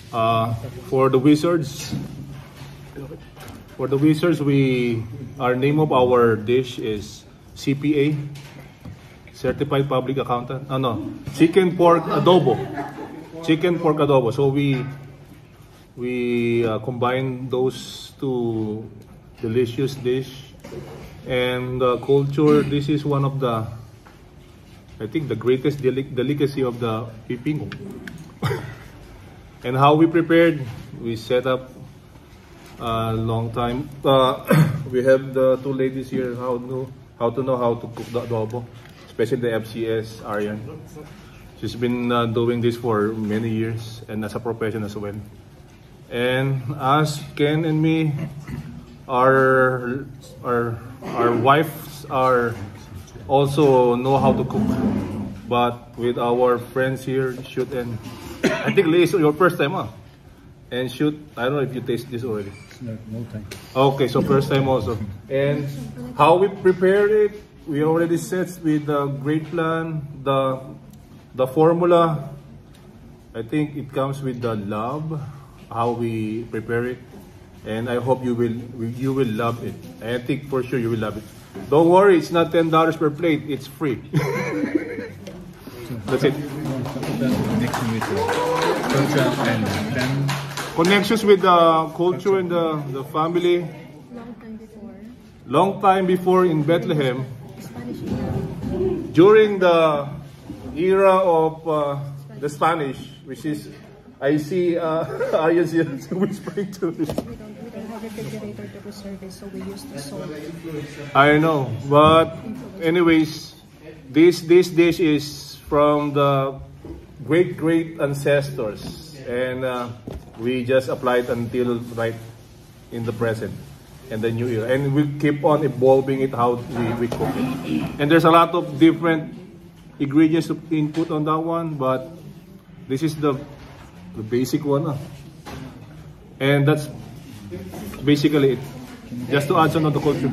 For the Wizards, our name of our dish is CPA, Certified Public Accountant. Chicken pork adobo. Chicken pork adobo. So we combine those two delicious dish, and culture. This is one of the, I think, the greatest delicacy of the Pipingo. And how we prepared, we set up a long time. We have the two ladies here how to know how to cook the adobo, especially the FCS Arian. She's been doing this for many years and as a profession as well. And us, Ken and me, our wives are also know how to cook. But with our friends here, Shoot and I think Lee is your first time, huh? And Shoot, I don't know if you taste this already. No time. Okay, so first time also. And how we prepared it, we already set with the great plan, the formula. I think it comes with the love, how we prepare it, and I hope you will love it. I think for sure you will love it. Don't worry, it's not $10 per plate, it's free. That's it. Connection with culture and family. Connections with the culture and the family. Long time before in Bethlehem, during the era of the Spanish, which is, I see Arians here whispering to me. We don't have a refrigerator to preserve it, so we use the salt. I know, but anyways, this dish is from the great ancestors, and we just applied until right in the present and the new era, and we keep on evolving it how we cook it. And there's a lot of different ingredients to input on that one, but this is the basic one, and that's basically it. Just to add some of the culture.